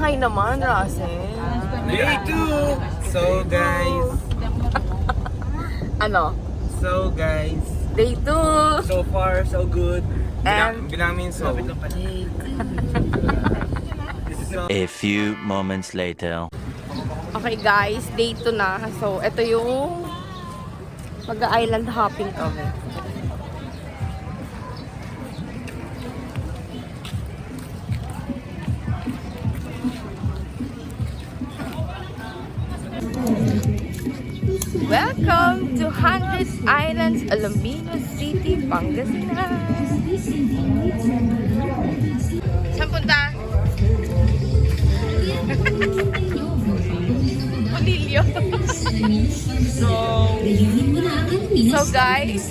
Sakay naman, Russell. Day 2! So guys, Ano? so guys, Day 2. so far so good. And- Bilang so. A few moments later. Okay guys, day 2 na. So, ito yung mag-island hopping kami. Welcome to Hundreds Islands, Alaminos City, Pangasinan. Saan punta? Palilyo. So guys,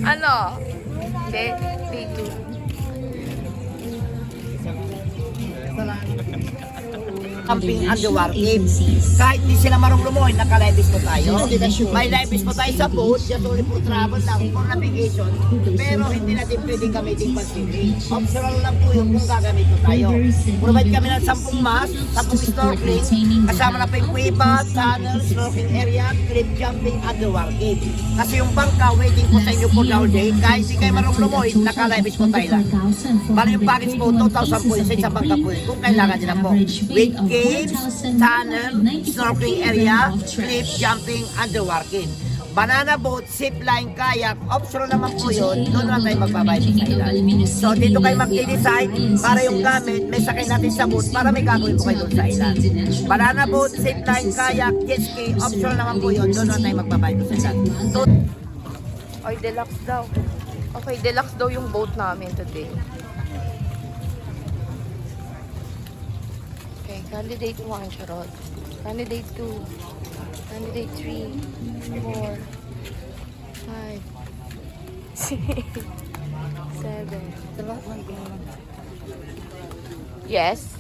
ano? Day 2. Camping underwater cave. Kahit di sila marunong lumoy, naka-live po tayo. May live po tayo sa boat, just only for travel lang, for navigation. Pero hindi natin pwedeng gamitin pansinin. Optional lang po yung kung gagamit po tayo. Provide kami ng 10 mask, 10 snorkeling, kasama na po yung kuweba, tunnel, snorkeling area, cliff jumping, underwater cave. Kasi yung bangka waiting po sa inyo for the whole day. Kahit di kayo marunong lumoy, naka-live po tayo lang. Bali yung package po, 2,000 po sa isang bangka po. Kung kailangan nila po. With caves, tunnel, snorkeling area, cliff jumping, underwater cave. Banana boat, zip line, kayak, optional naman po yun. Doon lang tayo magbabayad sa island. So dito kayo mag-decide para yung gamit, may sakay natin sa boat para may gagawin po kayo doon sa island. Banana boat, zip line, kayak, jet ski, optional naman po yun. Doon lang tayo magbabayad sa island. Oy, deluxe daw. Okay, deluxe daw yung boat namin today. Okay, candidate 1, Charot. Candidate 2. Candidate 3. 4. 5. 6. 7. Yes?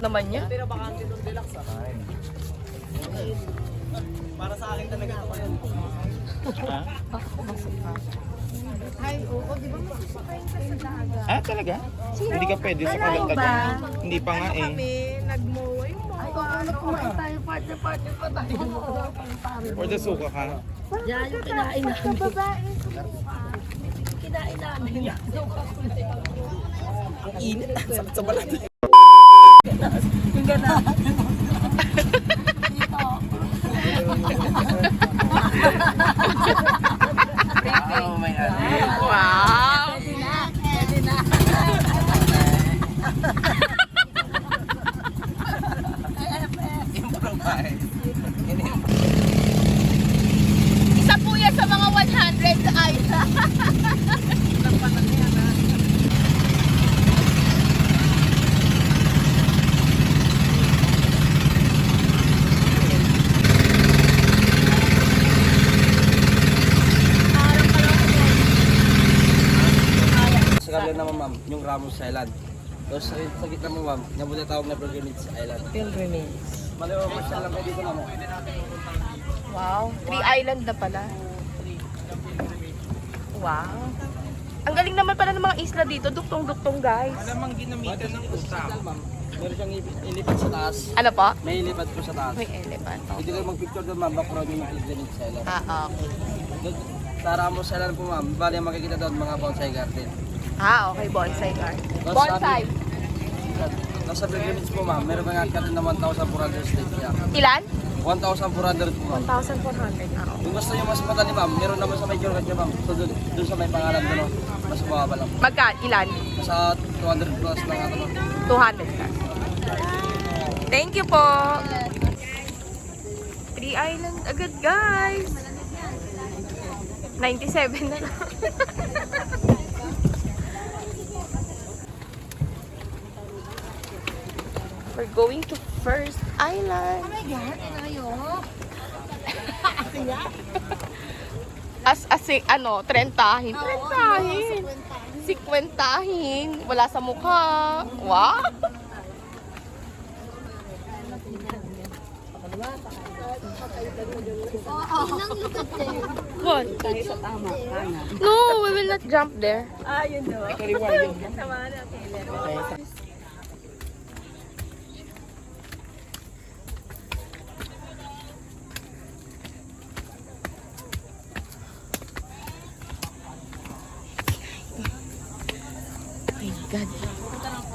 Naman niya? Pero baka ang titong deluxe para sa akin talaga ako yun. Ah, talaga? Hindi ka pwede sa kalat ka dyan. Hindi pa nga eh. Or the suka ka? Yan yung kinain namin. Kinain namin. Ang init. Sakit sa balat. Yung gana. Oh my God. Wow! Improvise. Isa po yan sa mga 100 ay. Sa kabila naman ma'am, yung Ramos Island. Tapos sa gitna mo ma'am, nabuti tawag na Pilgrimage Island. Pilgrimage. Maliwa mo siya lang kayo dito ma'am. Wow. 3 island na pala. Wow. Ang galing naman pala ng mga isla dito. Duktong-duktong guys. Alamang ginamitan ng usap. Ma'am, meron siyang ilipat sa taas. Ano po? May ilipat po sa taas. May elephant. Hindi kayo mag-picture doon ma'am, background yung Pilgrimage Island. Ah, okay. Doon, sa Ramos Island po ma'am, bali ang makikita doon mga bonsai garden. Ah, okay. Bonsai garden. Tapos Bonsai. Tapos sa Pilgrimage po ma'am, meron mga ka rin na 1,400 state siya. Ilan? 1,400 po ma'am. 1,400. Ah, okay. Kung gusto nyo mas madali ma'am, meron naman sa Major Radyo ma'am. So doon sa may pangalan doon, mas mababa lang. Ilan? Sa 200 plus lang ako no. 200 ka. Thank you po. 3 island agad guys. 97 na lang. We're going to First Island. Oh my God, ano, trentahin. Sikwentahin. Wala sa mukha. Wow! What? No, we will not jump there. Oh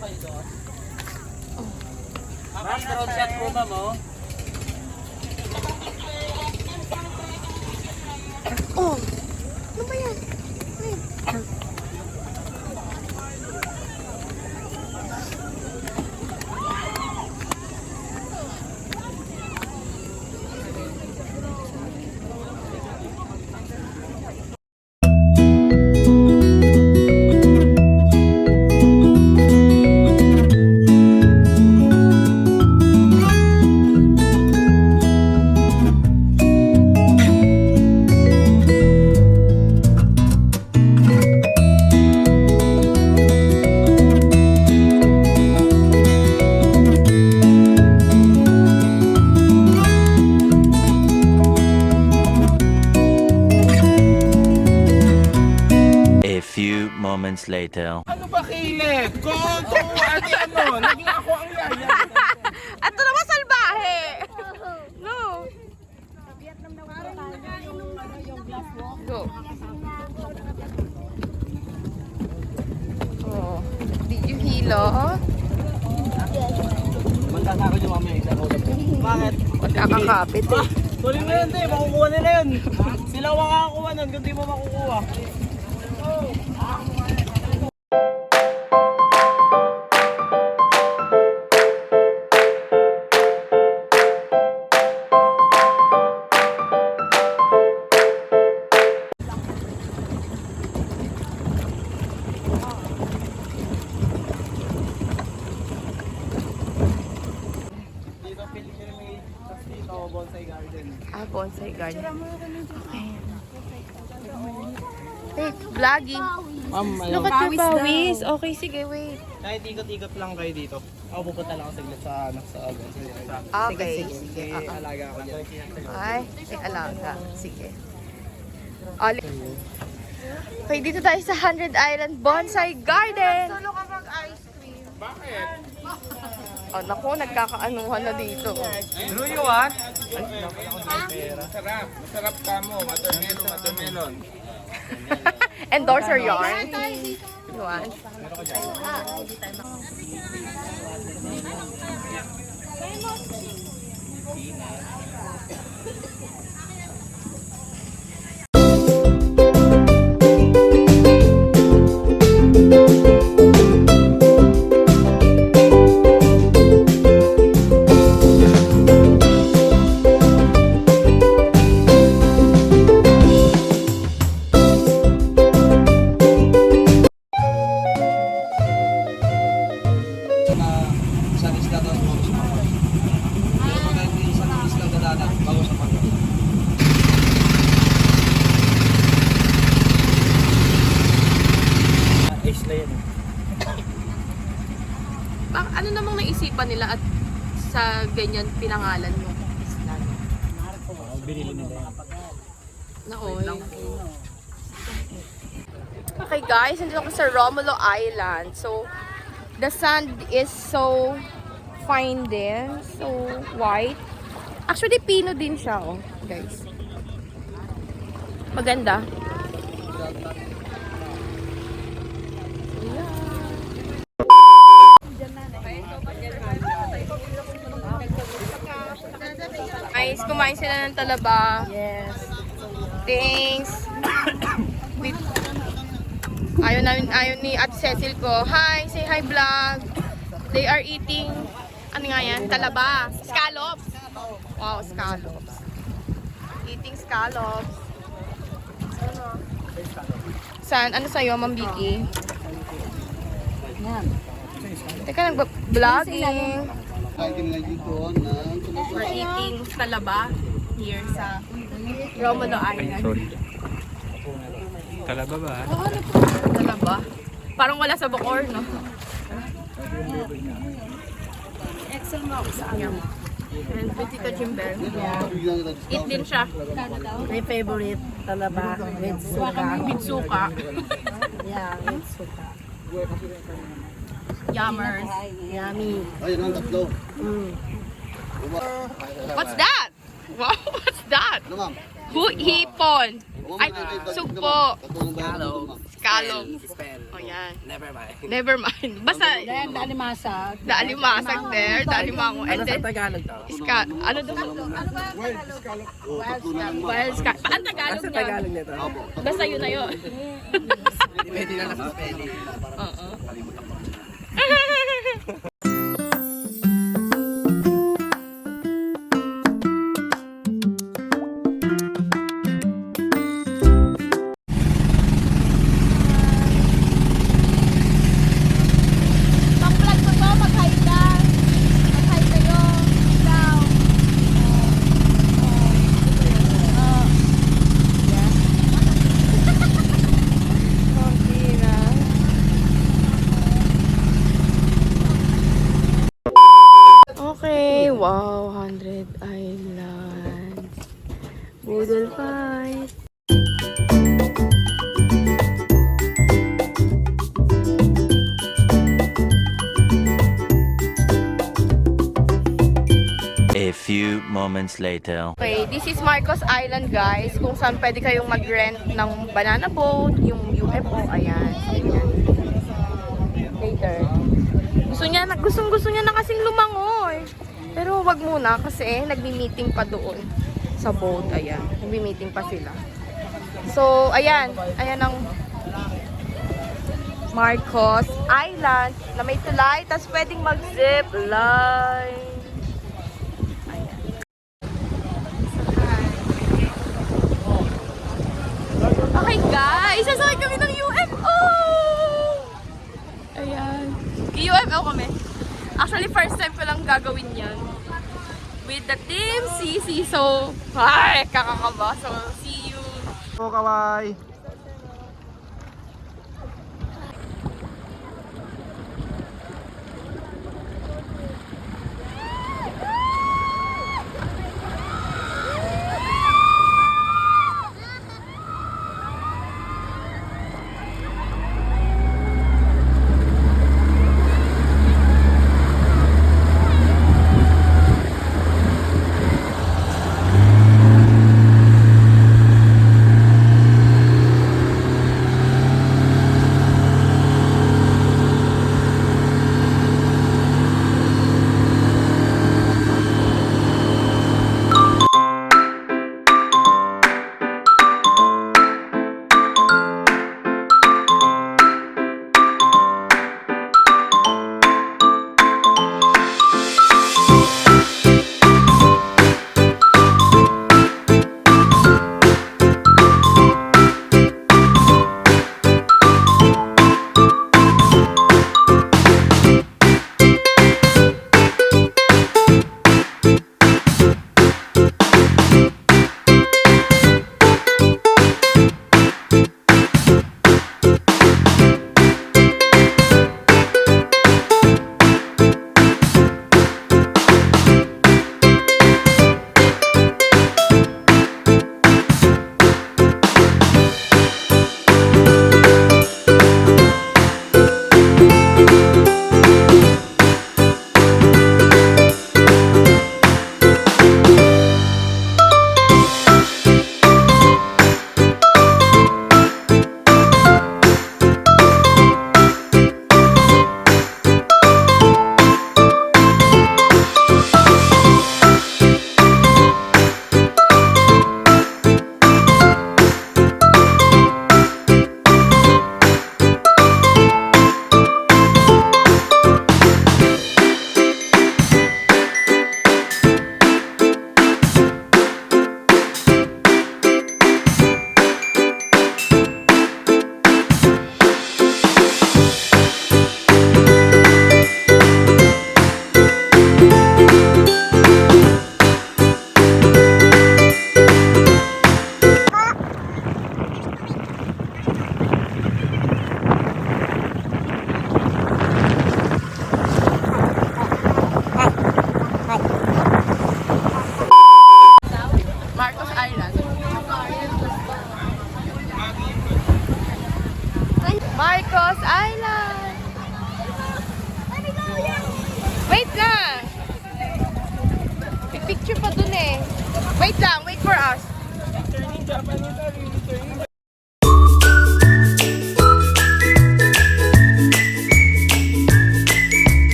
my God. Mas, drone shot po ma'am, oh. Oh, ano ba yan? A few moments later. Ano ba, Caleb? Kung ate ano, naging ako ang yaya. Ito naman salbahe! No! Go. Oh, did you hilo? Manda sa akin yung mamaya isa ko. Bakit? Magkakakapit eh. Tuloy mo yun, te. Makukuha nila yun. Sila makakakuha nun kung di mo makukuha. Dito, Pilgrimage. Tapos dito, Bonsai Garden. Ah, bonsai garden. Okay. Wait, vlogging. Ma'am, Look at your pawis. Okay, sige, wait. kahit ikot-ikot lang kayo dito. Ako pupunta lang ako saglit sa Bonsai. Okay, sige. Alaga ako dyan. Ay, may alaga. Sige. Okay, dito tayo sa 100 Island Bonsai Garden. Solo ka mag-ice cream. Bakit? Oh, naku, nagkakaanuhan na dito. Do you want? Masarap. Masarap ka mo. Watermelon. Endorser yarn. You want? Isang isla doon bago sa Pagod. Pero pag hindi isang isla dadanak bago sa Pagod. Isla yun. Ano namang naisipan nila at sa ganyan pinangalan mo? Binili nila yan. Naoy. Okay guys, nandito ako sa Romulo Island. So, the sand is so fine din. So, white. Actually, pino din siya, oh, guys. Maganda. Guys, kumain sila ng talaba. Yes. Thanks. Wait. Ayaw ni Ate Cecil ko. Hi, say hi vlog. They are eating, ano nga yan? Talaba. Scallops. Wow, scallops. Eating scallops. San? Ano sa'yo, Ma'am Vicky? Teka, nag-vlogging. We're eating talaba here sa Romulo Island. Talaba ba? Talaba. Parang wala sa Bacoor, no? Excel mo sa ano. And with Tito Jimber. Eat din siya. My favorite talaba with suka. With suka. Yeah, with suka. Yummers. Yummy. What's that? Wow, what's that? Hipon. Ay, sugpo. Scallop. Oh, yan. Never mind. Never mind. Basta, Then, dalimasag. daalimasag there, daalimango. And then, Tagalog daw? ano daw? Wild scallop. Ang Tagalog niya. Tagalog nito. Basta yun na yun. Pwede na lang spelling. Oo. Pang-vlog ko to, mag-hi ka. Mag-hi kayo. Ikaw. Konti na. Okay, wow, 100 Islands. Boodle fight. A few moments later. Okay, this is Marcos Island, guys. Kung saan pwede kayong mag-rent ng banana boat, yung UFO, ayan. Ayan. Later. Gusto niya na kasing lumangoy. Pero wag muna kasi nagmi-meeting pa doon sa boat, ayan. Nagmi-meeting pa sila. So, ayan. Ayan ang Marcos Island na may tulay, tapos pwedeng mag-zip line. Okay guys, sasakay kami ng UFO! Ayan. UFO kami. Actually, first time ko lang gagawin yan. With the team CC. So, ay, kakakaba. So, see you. Oh, kawai.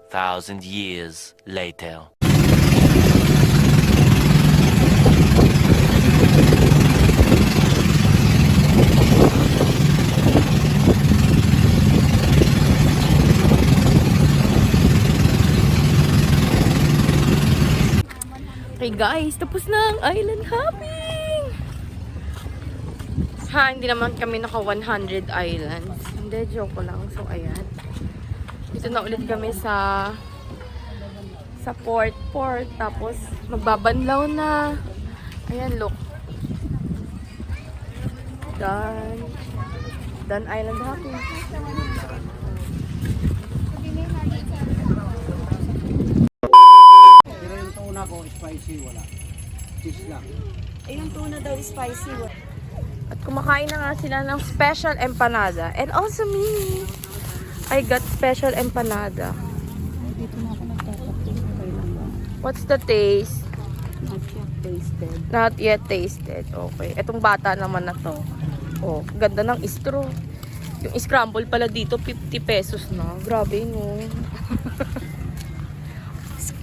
2,000 years later. Okay guys, tapos na ang island hopping! Ha, hindi naman kami naka 100 islands. Hindi, joke ko lang. So, ayan. Dito na ulit kami sa port. Tapos, magbabanlaw na. Ayan, look. Done island hopping. Pero yung tuna ko, spicy, wala. Fish lang. Yung tuna daw spicy. At kumakain na nga sila ng special empanada. And also me. I got special empanada. Dito na ako nagtatakot. Okay lang ba? What's the taste? Not yet tasted. Not yet tasted. Okay. Etong bata naman na to. Oh, ganda ng straw. Yung scramble pala dito, 50 pesos na. Grabe, no?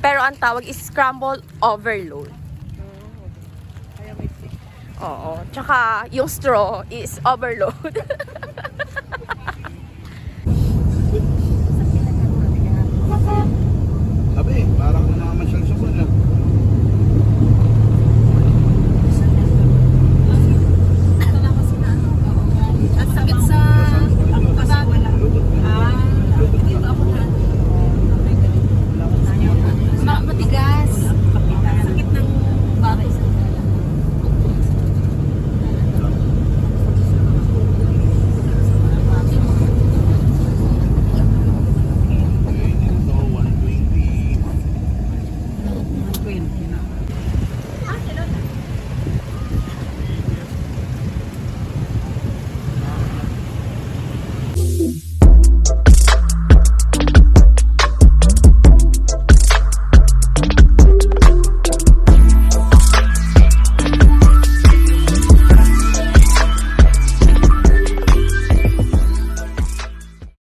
Pero ang tawag is scramble overload. Oo. Tsaka, yung straw is overload.